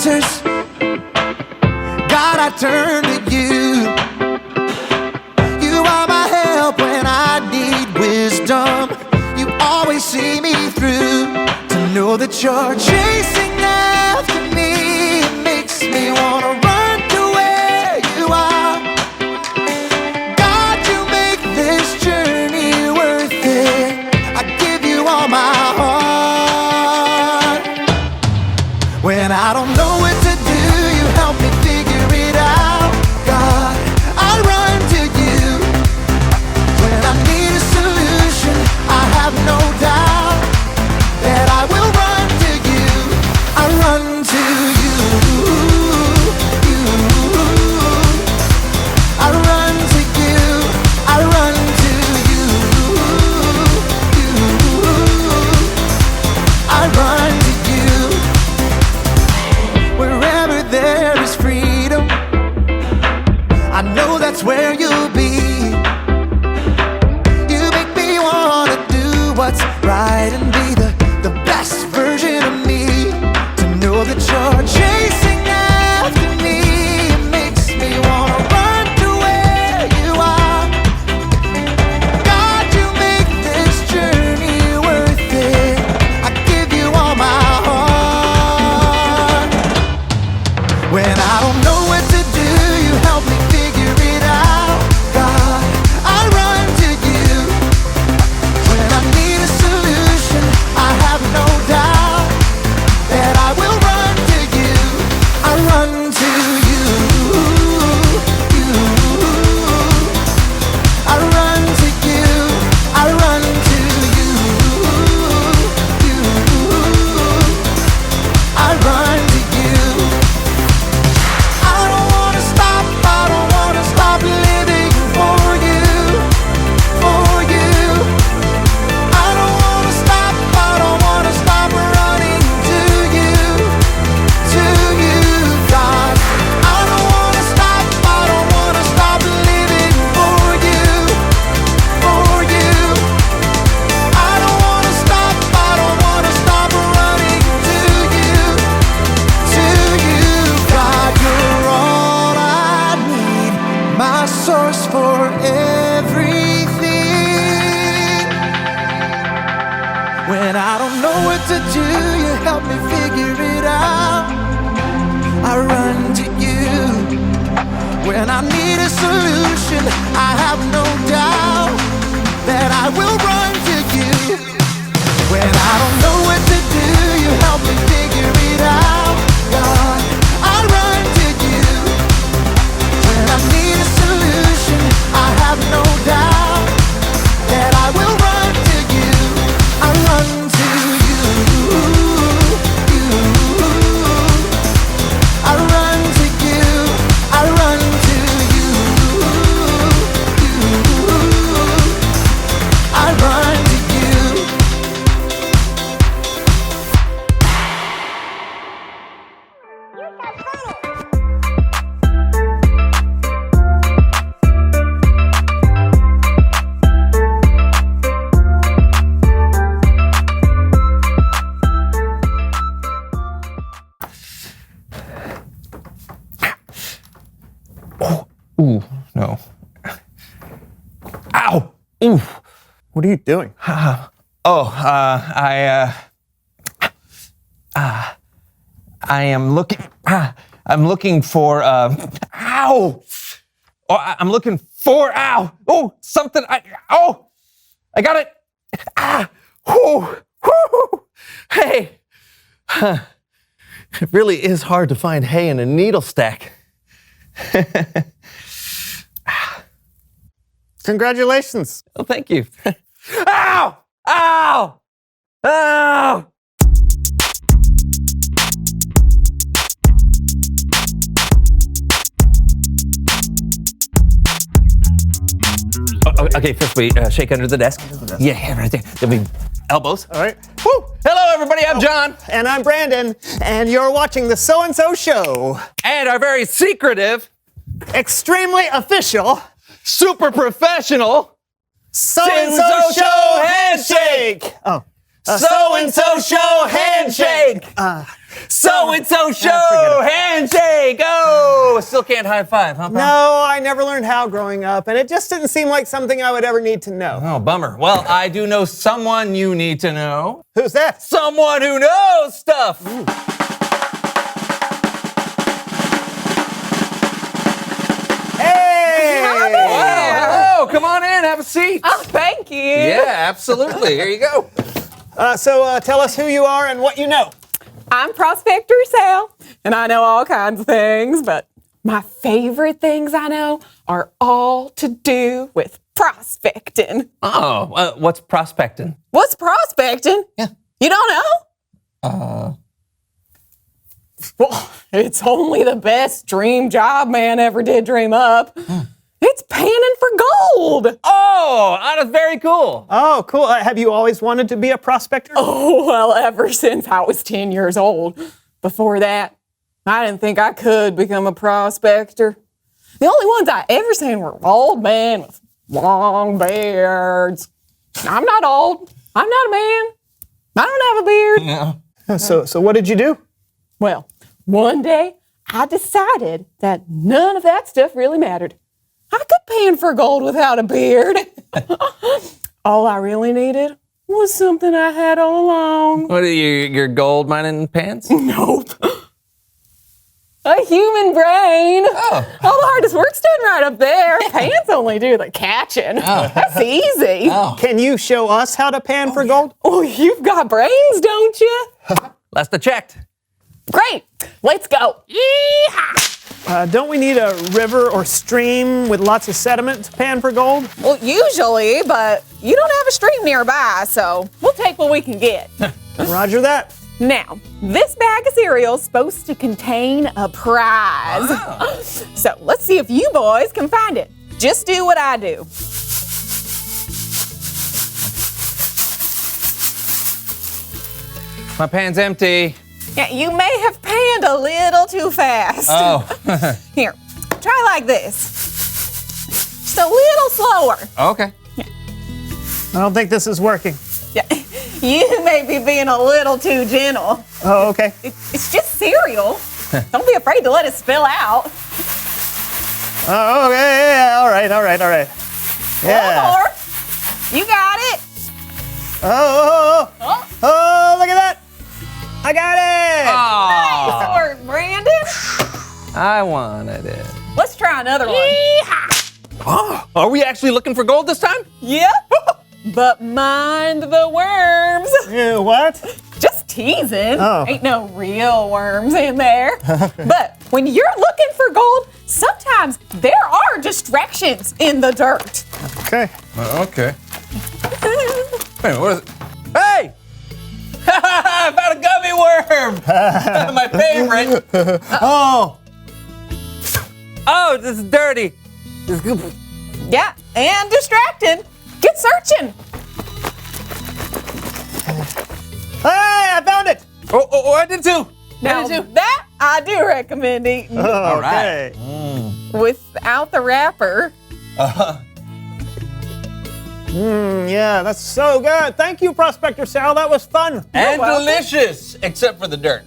answers. God, I turn to you. You are my help when I need wisdom. You always see me through. To know that you're chasing after me, it makes me wanna run to where you are. God, you make this journey worth it. I give you all my heart. When I don't know what to do, you help me figure it out. God, I run to you. When I need a solution, I have no doubt that I will run to you. I run to you. I run to you. I run to you. I run to you. Wherever there is freedom, I know that's where you'll be. You make me wanna do what's right and be the best version of me. To know that you're chasing after me, it makes me wanna run to where you are. God, you make this journey worth it. I give you all my heart. When I don't know what to do, you help me figure it out. God, I run to you. When I need a solution, I have no doubt that I will run to you. I run to you. I run to you. I run to you. I run to you. I don't wanna stop. I don't wanna stop living for you. For you. I don't wanna stop. I don't wanna stop running to you. To you, God. I don't wanna stop. I don't wanna stop living for you. For you. I don't wanna stop. I don't wanna stop running to you. To you, God. You're all I need. My source for everything. When I don't know what to do, you help me figure it out. I run to you. When I need a solution, I have no doubt that I will run to you. When I don't know what to do, you help me figure it out. God, I run to you. When I need a solution, I have no doubt that I will run to you. I run to you. I run to you. I run to you. I run to you. Ooh, no. Ow! Ooh. What are you doing? I am looking. I'm looking for. Ow! Oh, I'm looking for. Ow! Oh, something. I got it. Whoo! Whoo! Hey. It really is hard to find hay in a needle stack. Congratulations. Oh, thank you. Ow! Ow! Ow! Okay, first we shake under the desk. Yeah, right there. Then we elbows. All right. Woo! Hello, everybody. I'm John. And I'm Brandon, and you're watching the So and So Show. And our very secretive, Extremely official, super professional So and So Show handshake. Oh. So and So Show handshake. So-and-so forget show, it. handshake, oh! Still can't high five, huh, pal? No, I never learned how growing up, and it just didn't seem like something I would ever need to know. Oh, bummer. Well, I do know someone you need to know. Who's that? Someone who knows stuff. Hey! Wow, hello, come on in, have a seat. Oh, thank you. Yeah, absolutely. Here you go. So tell us who you are and what you know. I'm Prospector Sal, and I know all kinds of things, but my favorite things I know are all to do with prospecting. Oh, what's prospecting? What's prospecting? Yeah. You don't know? Well, it's only the best dream job man ever did dream up. It's panning for gold. Oh, that is very cool. Oh, cool. Have you always wanted to be a prospector? Oh, well, ever since I was 10 years old. Before that, I didn't think I could become a prospector. The only ones I ever seen were old men with long beards. I'm not old. I'm not a man. I don't have a beard. Yeah. So what did you do? Well, one day I decided that none of that stuff really mattered. I could pan for gold without a beard. All I really needed was something I had all along. What are your gold mining pants? Nope. A human brain. Oh. All the hardest work's done right up there. Pants only do the catching. That's easy. Can you show us how to pan for gold? Oh, you've got brains, don't you? Last I checked. Great. Let's go. Yeehaw. Don't we need a river or stream with lots of sediment to pan for gold? Well, usually, but you don't have a stream nearby, so we'll take what we can get. Roger that. Now, this bag of cereal is supposed to contain a prize. So let's see if you boys can find it. Just do what I do. My pan's empty. Yeah, you may have panned a little too fast. Oh. Here, try like this. Just a little slower. Okay. I don't think this is working. Yeah, you may be being a little too gentle. Oh, okay. It's just cereal. Don't be afraid to let it spill out. Oh, okay, yeah, all right. One Yeah. more. You got it. Oh, Oh, look at that. I got it. nice Oh, work, Brandon. I wanted it. Let's try another one. Oh, are we actually looking for gold this time? Yep. But mind the worms. What? Just teasing. Oh. Ain't no real worms in there. But when you're looking for gold, sometimes there are distractions in the dirt. Okay. Okay. Wait, what is it? Hey! I found a gummy worm! My favorite. Oh, Oh, this is dirty. Yeah, and distracted. Get searching. hey, I found it. Oh, I did too. Now that I do recommend eating All right. Okay. without the wrapper. Yeah, that's so good. Thank you, Prospector Sal. That was fun. And welcome. delicious, except for the dirt.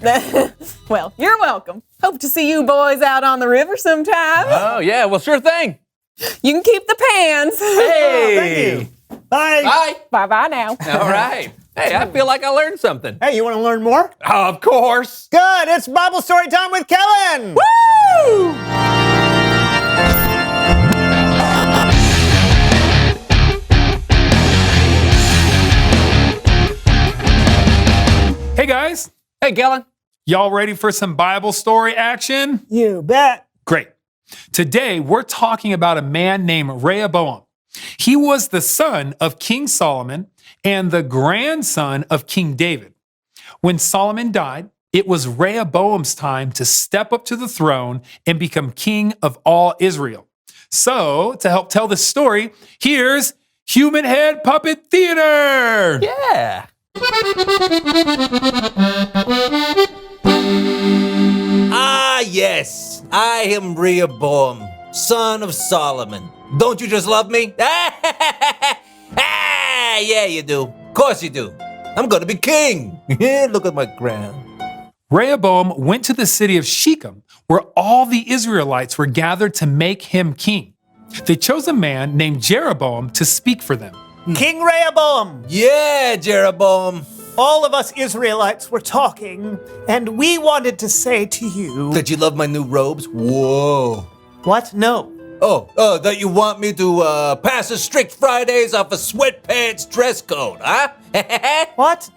Well, you're welcome. Hope to see you boys out on the river sometime. Oh, yeah, well, sure thing. You can keep the pans. Hey! Thank you. Bye. Bye. Bye-bye now. All right. Hey, I feel like I learned something. Hey, you want to learn more? Of course. Good. It's Bible story time with Kellen. Woo! Hey guys, Hey, Gellin. y'all ready for some Bible story action? You bet. Great. Today we're talking about a man named Rehoboam. He was the son of King Solomon and the grandson of King David. When Solomon died, it was Rehoboam's time to step up to the throne and become king of all Israel. So, to help tell this story, here's Human Head Puppet Theater. Yeah. Ah, yes, I am Rehoboam, son of Solomon. Don't you just love me? Yeah, you do. Of course you do. I'm gonna be king. Look at my crown. Rehoboam went to the city of Shechem, where all the Israelites were gathered to make him king. They chose a man named Jeroboam to speak for them. King Rehoboam, Yeah, Jeroboam. all of us Israelites were talking, and we wanted to say to you. That you love my new robes? Whoa. What? No. Oh, that you want me to pass a strict Fridays off a sweatpants dress code, huh? What?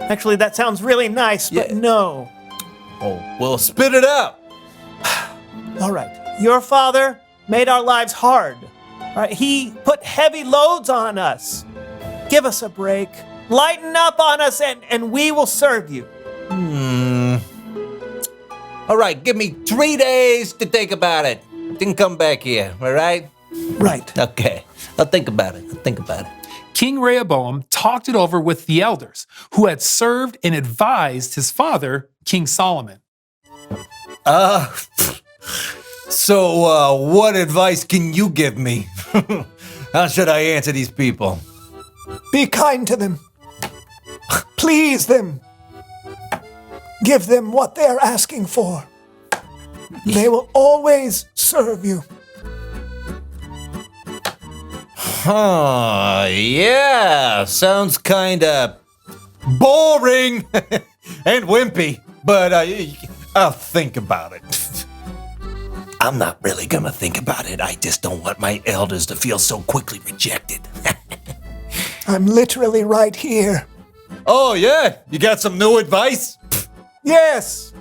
Actually, that sounds really nice, but Yeah. no. Oh, well, spit it out. All right. Your father made our lives hard. All right. He put heavy loads on us. Give us a break. Lighten up on us, and we will serve you. All right, give me 3 days to think about it. Then come back here, all right? Right. Okay, I'll think about it. King Rehoboam talked it over with the elders, who had served and advised his father, King Solomon. So, what advice can you give me? How should I answer these people? Be kind to them. Please them. Give them what they are asking for. They will always serve you. Yeah, sounds kinda boring and wimpy, but I'll think about it. I'm not really gonna think about it. I just don't want my elders to feel so quickly rejected. I'm literally right here. Oh, yeah? You got some new advice? Yes.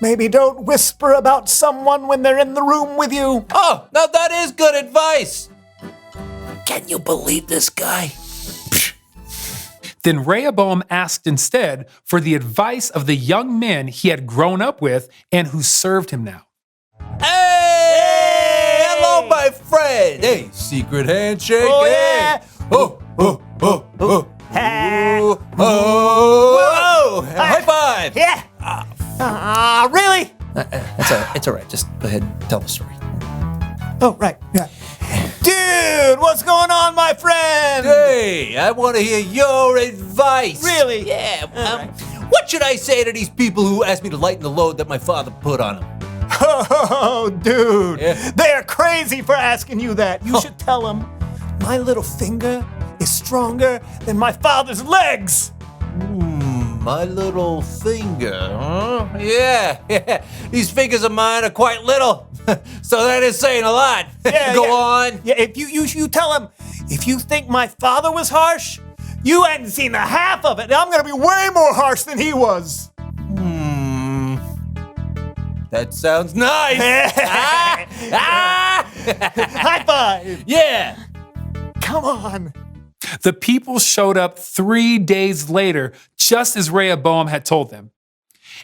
Maybe don't whisper about someone when they're in the room with you. Oh, now that is good advice. Can you believe this guy? Then Rehoboam asked instead for the advice of the young men he had grown up with and who served him now. Hey! Hello, my friend! Hey, secret handshake! Oh, hey. yeah. Oh! Whoa! High five! Yeah. Really? It's all right. Just go ahead and tell the story. Oh, right. Yeah. Dude, what's going on, my friend? Hey, I want to hear your advice. Really? Yeah. What should I say to these people who asked me to lighten the load that my father put on them? Oh, dude. Yeah. They are crazy for asking you that. You should tell them my little finger is stronger than my father's legs. My little finger, huh? Yeah. These fingers of mine are quite little, so that is saying a lot. Go on. Yeah, if you tell him, if you think my father was harsh, you hadn't seen the half of it. I'm gonna be way more harsh than he was. That sounds nice. High five. Yeah. Come on. The people showed up 3 days later, just as Rehoboam had told them.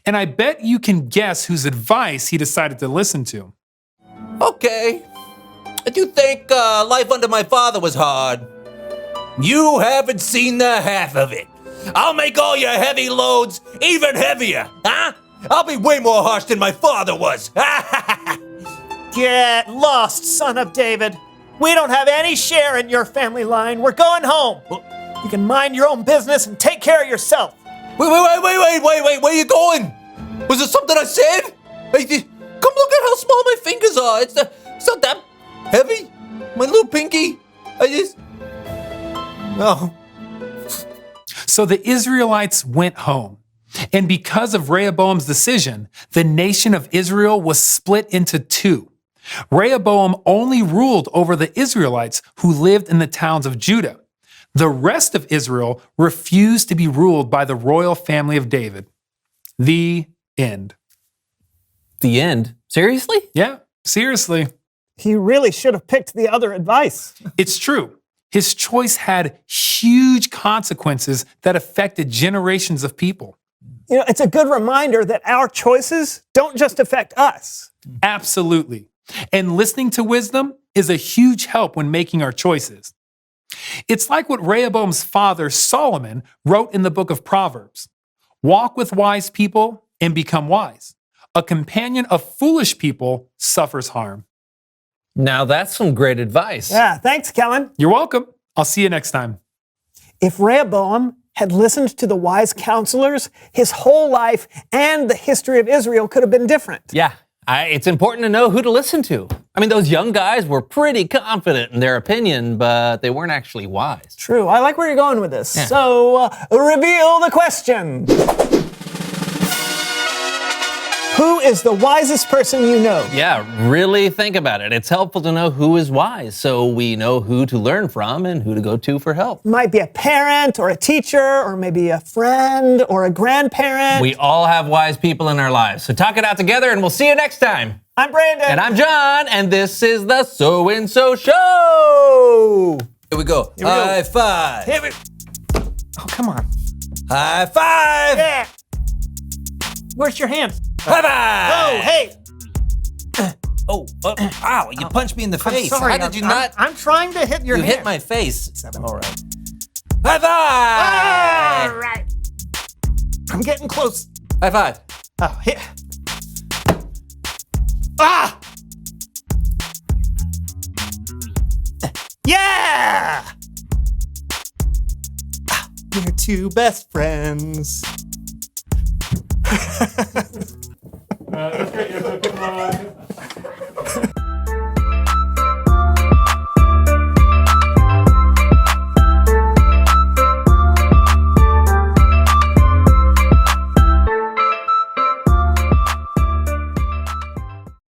And I bet you can guess whose advice he decided to listen to. Okay. I do think life under my father was hard. You haven't seen the half of it. I'll make all your heavy loads even heavier, huh? I'll be way more harsh than my father was. Get lost, son of David. We don't have any share in your family line. We're going home. You can mind your own business and take care of yourself. Wait, where are you going? Was it something I said? Hey, come look at how small my fingers are. It's not that heavy. My little pinky. No. So the Israelites went home. And because of Rehoboam's decision, the nation of Israel was split into two. Rehoboam only ruled over the Israelites who lived in the towns of Judah. The rest of Israel refused to be ruled by the royal family of David. The end. The end? Seriously? Yeah, seriously. He really should have picked the other advice. It's true. His choice had huge consequences that affected generations of people. You know, it's a good reminder that our choices don't just affect us. Absolutely. And listening to wisdom is a huge help when making our choices. It's like what Rehoboam's father, Solomon, wrote in the book of Proverbs. Walk with wise people and become wise. A companion of foolish people suffers harm. Now that's some great advice. Yeah, thanks, Kellen. You're welcome. I'll see you next time. If Rehoboam had listened to the wise counselors, his whole life and the history of Israel could have been different. Yeah, it's important to know who to listen to. I mean, those young guys were pretty confident in their opinion, but they weren't actually wise. True. I like where you're going with this. Yeah. So, reveal the question. Who is the wisest person you know? Yeah, really think about it. It's helpful to know who is wise so we know who to learn from and who to go to for help. Might be a parent or a teacher or maybe a friend or a grandparent. We all have wise people in our lives. So talk it out together and we'll see you next time. I'm Brandon. And I'm John, and this is the So and So Show. Here we go. we go. High five. Hit it. Oh, come on. High five. Yeah. Where's your hand? High five. Oh, hey. Oh, ow, you punched me in the face. Sorry. How did you I'm- not? I'm trying to hit your You hand. hit my face. 7. All right. High five. All right. I'm getting close. High five. Oh, hit. Ah! Yeah! We're two best friends. That's great. Come on.